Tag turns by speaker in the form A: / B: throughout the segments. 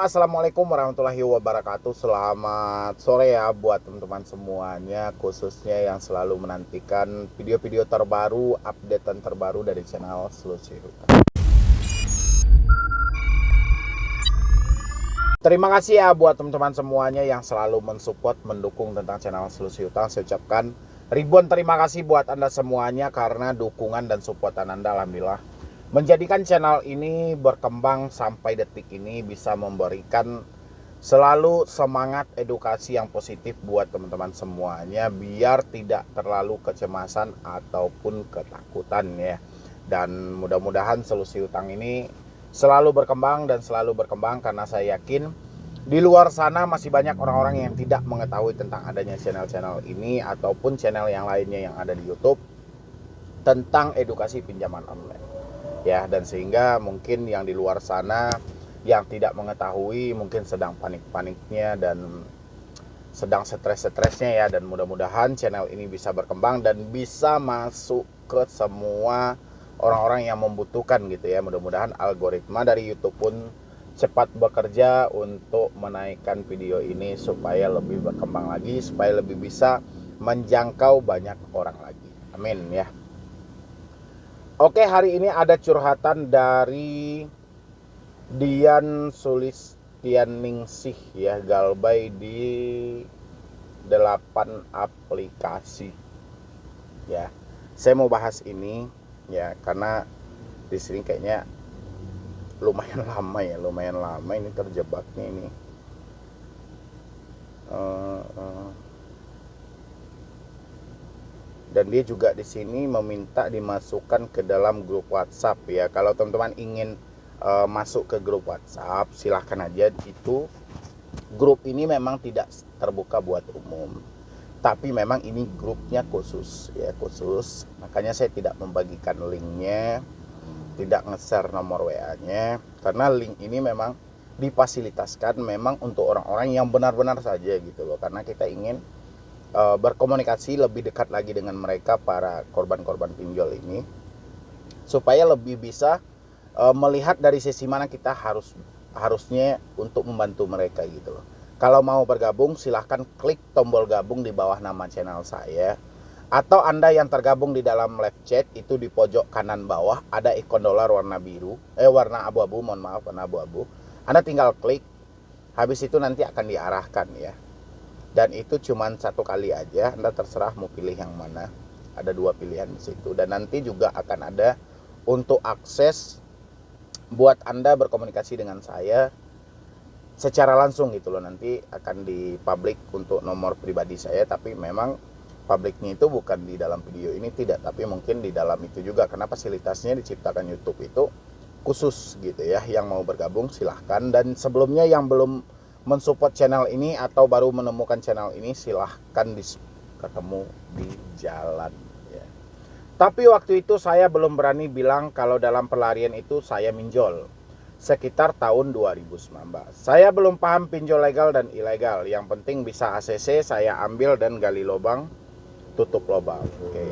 A: Assalamualaikum warahmatullahi wabarakatuh. Selamat sore ya buat teman-teman semuanya, khususnya yang selalu menantikan video-video terbaru, updatean terbaru dari channel Solusi Hutang. Terima kasih ya buat teman-teman semuanya yang selalu mensupport, mendukung tentang channel Solusi Hutang. Saya ucapkan ribuan terima kasih buat Anda semuanya karena dukungan dan supportan Anda, alhamdulillah menjadikan channel ini berkembang sampai detik ini, bisa memberikan selalu semangat edukasi yang positif buat teman-teman semuanya, biar tidak terlalu kecemasan ataupun ketakutan ya. Dan mudah-mudahan Solusi Hutang ini selalu berkembang dan selalu berkembang, karena saya yakin di luar sana masih banyak orang-orang yang tidak mengetahui tentang adanya channel-channel ini ataupun channel yang lainnya yang ada di YouTube tentang edukasi pinjaman online. Ya, dan sehingga mungkin yang di luar sana yang tidak mengetahui mungkin sedang panik-paniknya dan sedang stres-stresnya ya. Dan mudah-mudahan channel ini bisa berkembang dan bisa masuk ke semua orang-orang yang membutuhkan gitu ya. Mudah-mudahan algoritma dari YouTube pun cepat bekerja untuk menaikkan video ini supaya lebih berkembang lagi, supaya lebih bisa menjangkau banyak orang lagi. Amin ya. Oke, hari ini ada curhatan dari Dian Sulistianingsih ya, Galbay di 8 aplikasi. Ya, saya mau bahas ini ya karena di sini kayaknya lumayan lama ini terjebaknya ini. Dan dia juga di sini meminta dimasukkan ke dalam grup WhatsApp ya. Kalau teman-teman ingin masuk ke grup WhatsApp, silahkan aja. Itu grup ini memang tidak terbuka buat umum, tapi memang ini grupnya khusus ya, khusus. Makanya saya tidak membagikan linknya, tidak nge-share nomor WA-nya, karena link ini memang difasilitaskan memang untuk orang-orang yang benar-benar saja gitu loh. Karena kita ingin berkomunikasi lebih dekat lagi dengan mereka, para korban-korban pinjol ini, supaya lebih bisa melihat dari sisi mana kita harusnya untuk membantu mereka gitu loh. Kalau mau bergabung silahkan klik tombol gabung di bawah nama channel saya, atau Anda yang tergabung di dalam live chat itu di pojok kanan bawah ada ikon dolar warna biru, warna abu-abu, warna abu-abu. Anda tinggal klik, habis itu nanti akan diarahkan ya. Dan itu cuma satu kali aja, Anda terserah mau pilih yang mana. Ada 2 pilihan di situ. Dan nanti juga akan ada untuk akses buat Anda berkomunikasi dengan saya secara langsung gitu loh. Nanti akan dipublik untuk nomor pribadi saya, tapi memang publiknya itu bukan di dalam video ini, tidak, tapi mungkin di dalam itu juga, karena fasilitasnya diciptakan YouTube itu khusus gitu ya. Yang mau bergabung silahkan. Dan sebelumnya yang belum mensupport channel ini atau baru menemukan channel ini, silahkan ketemu di jalan ya. Tapi waktu itu saya belum berani bilang kalau dalam pelarian itu saya minjol, sekitar tahun 2019. Saya belum paham pinjol legal dan ilegal, yang penting bisa ACC saya ambil dan gali lubang tutup lubang. Oke.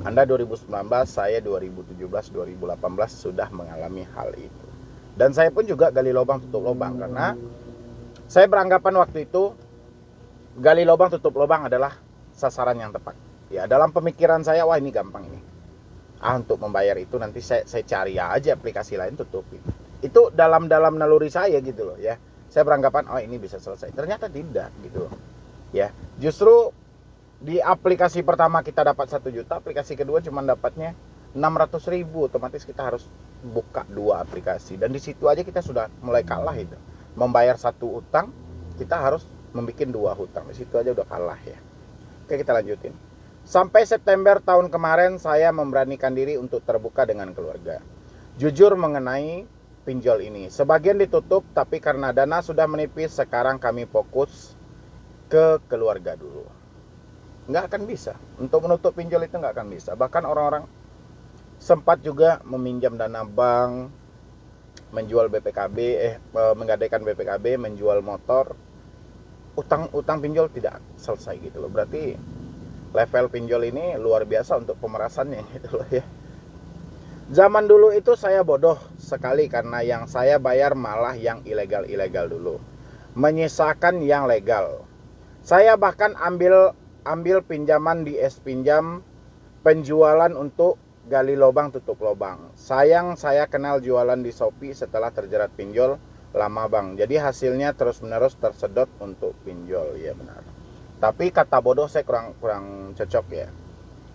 A: Anda 2019, saya 2017, 2018 sudah mengalami hal itu. Dan saya pun juga gali lubang tutup lubang, karena saya beranggapan waktu itu gali lubang tutup lubang adalah sasaran yang tepat. Ya, dalam pemikiran saya, wah ini gampang ini. Untuk membayar itu nanti saya cari aja aplikasi lain tutupin. Itu dalam naluri saya gitu loh ya. Saya beranggapan oh ini bisa selesai. Ternyata tidak gitu loh. Ya, justru di aplikasi pertama kita dapat 1 juta, aplikasi kedua cuma dapatnya 600.000. Otomatis kita harus buka 2 aplikasi, dan di situ aja kita sudah mulai kalah itu. Membayar 1 utang, kita harus membuat 2 hutang. Di situ aja udah kalah ya. Oke, kita lanjutin. Sampai September tahun kemarin saya memberanikan diri untuk terbuka dengan keluarga. Jujur mengenai pinjol ini. Sebagian ditutup, tapi karena dana sudah menipis, sekarang kami fokus ke keluarga dulu. Nggak akan bisa. Untuk menutup pinjol itu nggak akan bisa. Bahkan orang-orang sempat juga meminjam dana bank, menjual BPKB, menggadaikan BPKB, menjual motor. Utang pinjol tidak selesai gitu loh. Berarti level pinjol ini luar biasa untuk pemerasannya gitu loh ya. Zaman dulu itu saya bodoh sekali karena yang saya bayar malah yang ilegal-ilegal dulu, menyisakan yang legal. Saya bahkan ambil pinjaman di pinjam penjualan untuk gali lubang tutup lubang. Sayang saya kenal jualan di Shopee setelah terjerat pinjol lama bang. Jadi hasilnya terus-menerus tersedot untuk pinjol, ya benar. Tapi kata bodoh saya kurang cocok ya.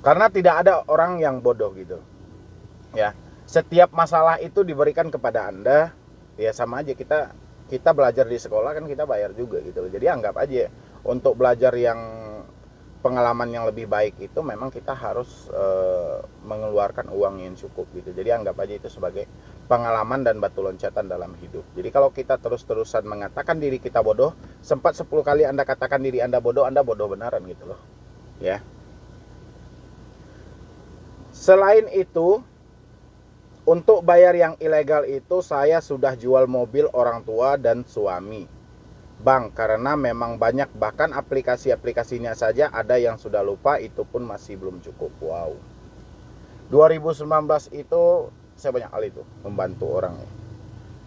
A: Karena tidak ada orang yang bodoh gitu. Ya, setiap masalah itu diberikan kepada Anda, ya sama aja kita belajar di sekolah kan kita bayar juga gitu loh. Jadi anggap aja untuk belajar yang pengalaman yang lebih baik itu memang kita harus mengeluarkan uang yang cukup gitu. Jadi anggap aja itu sebagai pengalaman dan batu loncatan dalam hidup. Jadi kalau kita terus-terusan mengatakan diri kita bodoh, sempat 10 kali Anda katakan diri Anda bodoh benaran gitu loh. Ya. Selain itu, untuk bayar yang ilegal itu saya sudah jual mobil orang tua dan suami. Bang, karena memang banyak, bahkan aplikasi-aplikasinya saja ada yang sudah lupa, itu pun masih belum cukup. Wow. 2019 itu saya banyak kali itu membantu orang.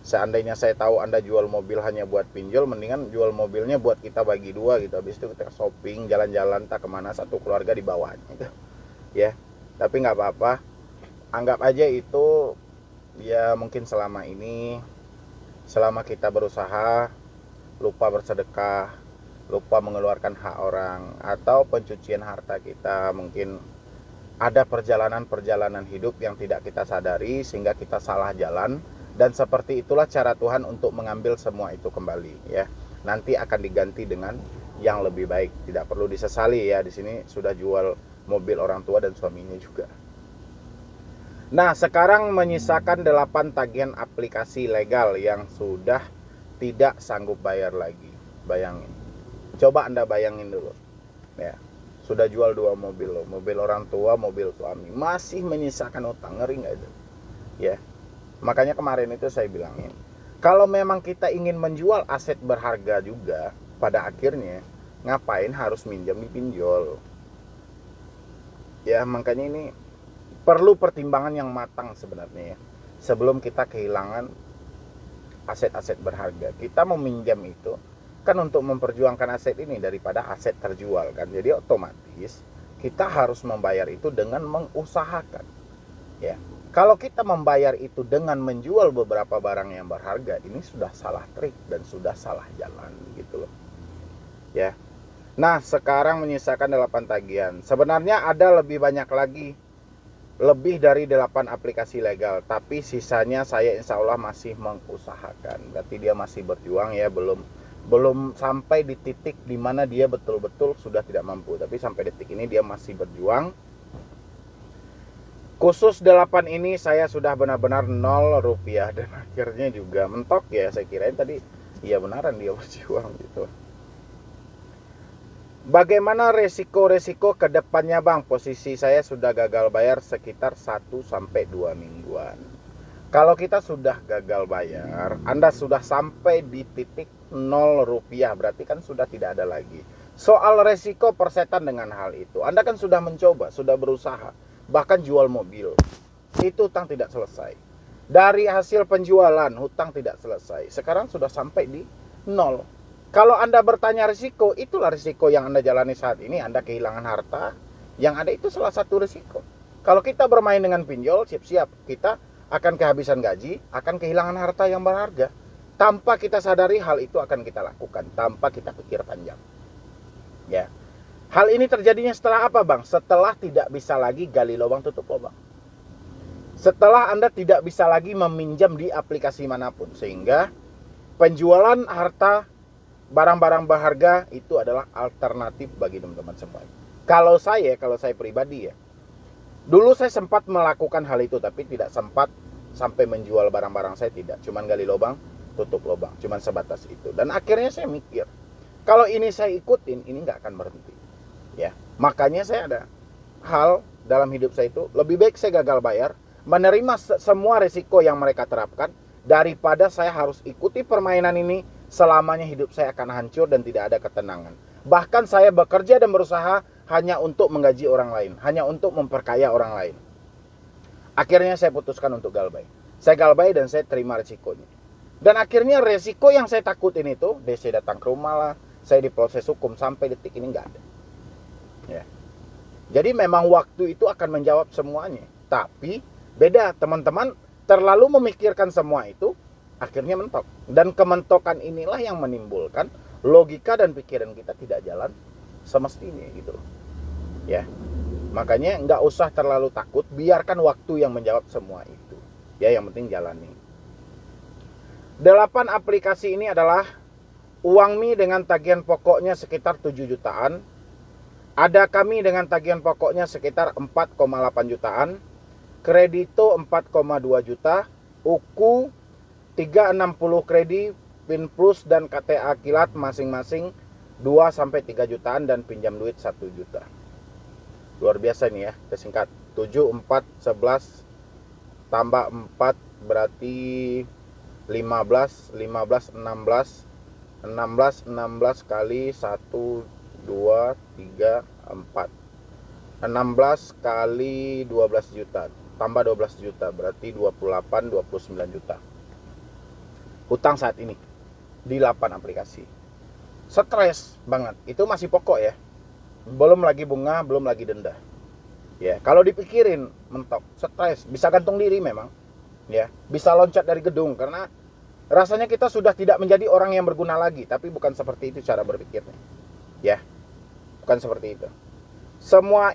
A: Seandainya saya tahu Anda jual mobil hanya buat pinjol, mendingan jual mobilnya buat kita bagi dua gitu. Habis itu kita shopping, jalan-jalan, tak kemana, satu keluarga di bawahnya gitu. Ya, tapi nggak apa-apa. Anggap aja itu ya mungkin selama kita berusaha lupa bersedekah, lupa mengeluarkan hak orang, atau pencucian harta kita, mungkin ada perjalanan-perjalanan hidup yang tidak kita sadari sehingga kita salah jalan, dan seperti itulah cara Tuhan untuk mengambil semua itu kembali ya. Nanti akan diganti dengan yang lebih baik, tidak perlu disesali ya. Di sini sudah jual mobil orang tua dan suaminya juga. Nah, sekarang menyisakan 8 tagihan aplikasi legal yang sudah tidak sanggup bayar lagi. Bayangin. Coba Anda bayangin dulu. Ya. Sudah jual 2 mobil loh, mobil orang tua, mobil suami, masih menyisakan utang. Ngeri enggak itu? Ya. Makanya kemarin itu saya bilangin, kalau memang kita ingin menjual aset berharga juga, pada akhirnya ngapain harus minjam di pinjol? Ya, makanya ini perlu pertimbangan yang matang sebenarnya ya. Sebelum kita kehilangan aset-aset berharga, kita meminjam itu kan untuk memperjuangkan aset ini daripada aset terjual kan. Jadi otomatis kita harus membayar itu dengan mengusahakan. Ya. Kalau kita membayar itu dengan menjual beberapa barang yang berharga, ini sudah salah trik dan sudah salah jalan gitu loh. Ya. Nah, sekarang menyisakan 8 tagihan. Sebenarnya ada lebih banyak lagi, lebih dari 8 aplikasi legal, tapi sisanya saya insya Allah masih mengusahakan. Berarti dia masih berjuang ya, belum sampai di titik dimana dia betul-betul sudah tidak mampu, tapi sampai detik ini dia masih berjuang. Khusus 8 ini saya sudah benar-benar 0 rupiah, dan akhirnya juga mentok ya. Saya kirain tadi iya benaran dia berjuang gitu. Bagaimana resiko-resiko ke depannya bang? Posisi saya sudah gagal bayar sekitar 1-2 mingguan. Kalau kita sudah gagal bayar, Anda sudah sampai di titik 0 rupiah, berarti kan sudah tidak ada lagi. Soal resiko persetan dengan hal itu, Anda kan sudah mencoba, sudah berusaha, bahkan jual mobil, itu hutang tidak selesai. Dari hasil penjualan, hutang tidak selesai. Sekarang sudah sampai di 0. Kalau Anda bertanya risiko, itulah risiko yang Anda jalani saat ini. Anda kehilangan harta, yang ada itu salah satu risiko. Kalau kita bermain dengan pinjol, siap-siap kita akan kehabisan gaji, akan kehilangan harta yang berharga. Tanpa kita sadari, hal itu akan kita lakukan, tanpa kita pikir panjang. Ya. Hal ini terjadinya setelah apa bang? Setelah tidak bisa lagi gali lubang tutup lubang. Setelah Anda tidak bisa lagi meminjam di aplikasi manapun, sehingga penjualan harta barang-barang berharga itu adalah alternatif bagi teman-teman semua. Kalau saya pribadi ya, dulu saya sempat melakukan hal itu, tapi tidak sempat sampai menjual barang-barang saya, tidak. Cuman gali lubang, tutup lubang, cuman sebatas itu. Dan akhirnya saya mikir, kalau ini saya ikutin, ini nggak akan berhenti. Ya, makanya saya ada hal dalam hidup saya itu, lebih baik saya gagal bayar, menerima semua resiko yang mereka terapkan, daripada saya harus ikuti permainan ini selamanya. Hidup saya akan hancur dan tidak ada ketenangan. Bahkan saya bekerja dan berusaha hanya untuk menggaji orang lain, hanya untuk memperkaya orang lain. Akhirnya saya putuskan untuk galbay. Saya galbay dan saya terima resikonya. Dan akhirnya resiko yang saya takutin itu, DC datang ke rumah lah, saya diproses hukum, sampai detik ini nggak ada. Ya. Jadi memang waktu itu akan menjawab semuanya. Tapi beda, teman-teman terlalu memikirkan semua itu, akhirnya mentok. Dan kementokan inilah yang menimbulkan logika dan pikiran kita tidak jalan semestinya gitu loh. Ya. Makanya nggak usah terlalu takut, biarkan waktu yang menjawab semua itu. Ya, yang penting jalani. 8 aplikasi ini adalah Uangmi dengan tagihan pokoknya sekitar 7 jutaan. Ada Kami dengan tagihan pokoknya sekitar 4,8 jutaan. Kredito 4,2 juta. Uku 360 kredit, Pin Plus dan KTA Kilat masing-masing 2-3 jutaan dan pinjam duit 1 juta. Luar biasa ini ya, kesingkat. 7, 4, 11 tambah 4 berarti 15, 16 kali 1, 2, 3, 4 16 kali 12 juta tambah 12 juta berarti 28, 29 juta hutang saat ini di 8 aplikasi. Stres banget, itu masih pokok ya, belum lagi bunga, belum lagi denda ya. Kalau dipikirin mentok, stres, bisa gantung diri memang ya, bisa loncat dari gedung karena rasanya kita sudah tidak menjadi orang yang berguna lagi. Tapi bukan seperti itu cara berpikirnya ya, bukan seperti itu. Semua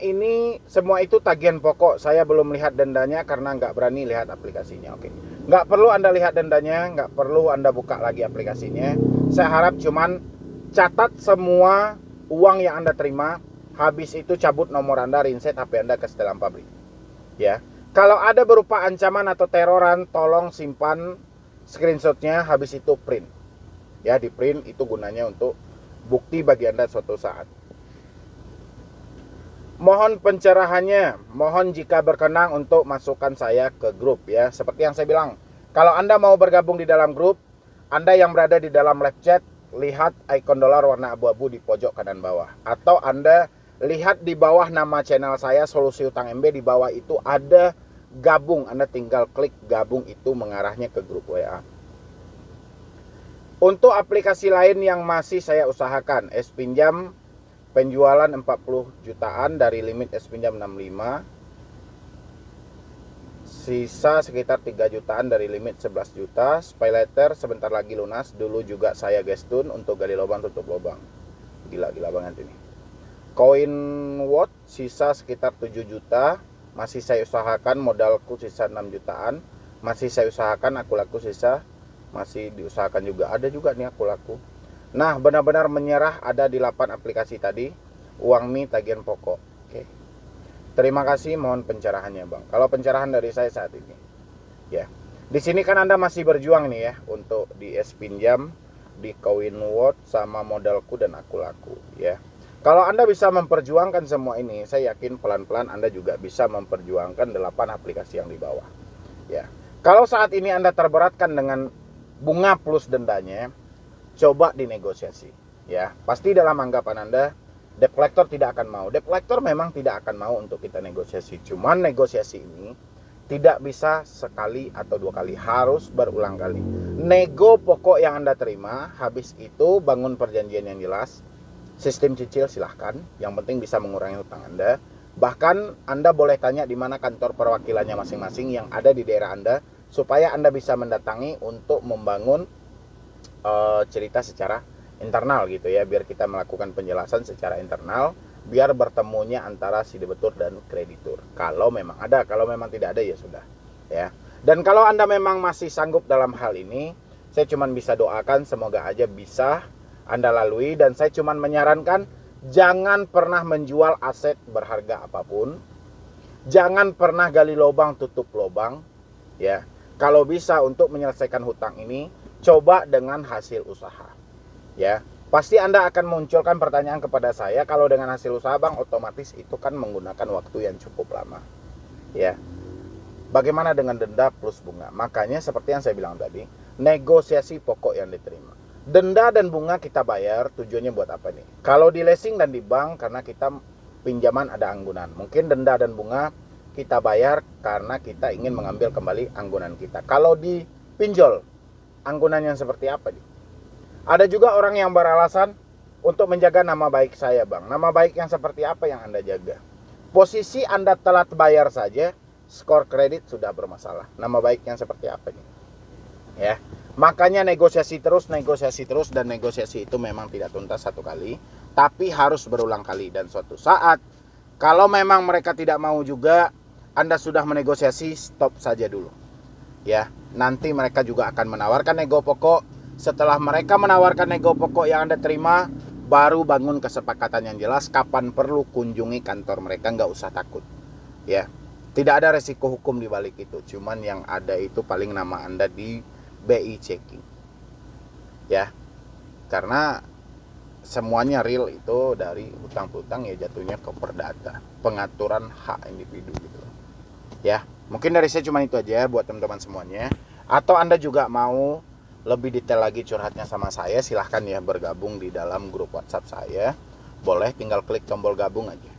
A: itu tagihan pokok. Saya belum lihat dendanya karena nggak berani lihat aplikasinya. Oke, nggak perlu Anda lihat dendanya, nggak perlu Anda buka lagi aplikasinya. Saya harap cuman catat semua uang yang Anda terima. Habis itu cabut nomor Anda, reset HP Anda ke setelan pabrik ya. Kalau ada berupa ancaman atau teroran, tolong simpan screenshotnya, habis itu print ya. Di print itu gunanya untuk bukti bagi Anda suatu saat. Mohon pencerahannya, mohon jika berkenan untuk masukkan saya ke grup ya. Seperti yang saya bilang, kalau Anda mau bergabung di dalam grup, Anda yang berada di dalam live chat, lihat ikon dolar warna abu-abu di pojok kanan bawah. Atau Anda lihat di bawah nama channel saya, Solusi Utang MB, di bawah itu ada gabung. Anda tinggal klik gabung, itu mengarahnya ke grup WA. Untuk aplikasi lain yang masih saya usahakan, S-Pinjam penjualan 40 jutaan dari limit S-Pinjam 65, sisa sekitar 3 jutaan dari limit 11 juta. SpyLetter sebentar lagi lunas, dulu juga saya gestun untuk gali lubang tutup lubang. Gila banget ini. Koin Watt sisa sekitar 7 juta, masih saya usahakan. Modalku sisa 6 jutaan, masih saya usahakan. Aku laku sisa masih diusahakan juga, ada juga nih aku laku. Nah, benar-benar menyerah ada di 8 aplikasi tadi. Uangmi tagihan pokok. Oke. Terima kasih, mohon pencerahannya Bang. Kalau pencerahan dari saya saat ini ya. Di sini kan Anda masih berjuang nih ya untuk di S-Pinjam, di Koin Watt sama modalku dan aku laku ya. Kalau Anda bisa memperjuangkan semua ini, saya yakin pelan-pelan Anda juga bisa memperjuangkan 8 aplikasi yang di bawah ya. Kalau saat ini Anda terberatkan dengan bunga plus dendanya, coba dinegosiasi ya. Pasti dalam anggapan Anda debt collector tidak akan mau. Debt collector memang tidak akan mau untuk kita negosiasi. Cuman negosiasi ini tidak bisa sekali atau 2 kali, harus berulang kali. Nego pokok yang Anda terima, habis itu bangun perjanjian yang jelas. Sistem cicil silahkan, yang penting bisa mengurangi hutang Anda. Bahkan Anda boleh tanya di mana kantor perwakilannya masing-masing yang ada di daerah Anda, supaya Anda bisa mendatangi untuk membangun cerita secara internal gitu ya, biar kita melakukan penjelasan secara internal, biar bertemunya antara si debitur dan kreditur. Kalau memang ada, kalau memang tidak ada ya sudah ya. Dan kalau Anda memang masih sanggup dalam hal ini, saya cuma bisa doakan semoga aja bisa Anda lalui. Dan saya cuma menyarankan, jangan pernah menjual aset berharga apapun, jangan pernah gali lubang tutup lubang ya. Kalau bisa untuk menyelesaikan hutang ini, coba dengan hasil usaha ya. Pasti Anda akan munculkan pertanyaan kepada saya, kalau dengan hasil usaha Bang, otomatis itu kan menggunakan waktu yang cukup lama ya. Bagaimana dengan denda plus bunga? Makanya seperti yang saya bilang tadi, negosiasi pokok yang diterima. Denda dan bunga kita bayar, tujuannya buat apa nih? Kalau di leasing dan di bank, karena kita pinjaman ada anggunan. Mungkin denda dan bunga kita bayar karena kita ingin mengambil kembali anggunan kita. Kalau di pinjol, anggunan yang seperti apa nih? Ada juga orang yang beralasan untuk menjaga nama baik saya, Bang. Nama baik yang seperti apa yang Anda jaga? Posisi Anda telat bayar saja, skor kredit sudah bermasalah. Nama baik yang seperti apa nih? Ya. Makanya negosiasi terus, dan negosiasi itu memang tidak tuntas satu kali, tapi harus berulang kali. Dan suatu saat, kalau memang mereka tidak mau juga, Anda sudah menegosiasi, stop saja dulu. Ya, nanti mereka juga akan menawarkan nego pokok. Setelah mereka menawarkan nego pokok yang Anda terima, baru bangun kesepakatan yang jelas. Kapan perlu kunjungi kantor mereka, nggak usah takut. Ya, tidak ada resiko hukum di balik itu. Cuman yang ada itu paling nama Anda di BI checking. Ya, karena semuanya real itu dari hutang piutang ya jatuhnya ke perdata, pengaturan hak individu gitu. Ya, mungkin dari saya cuma itu aja buat teman-teman semuanya. Atau Anda juga mau lebih detail lagi curhatnya sama saya, silahkan ya bergabung di dalam grup WhatsApp saya. Boleh tinggal klik tombol gabung aja.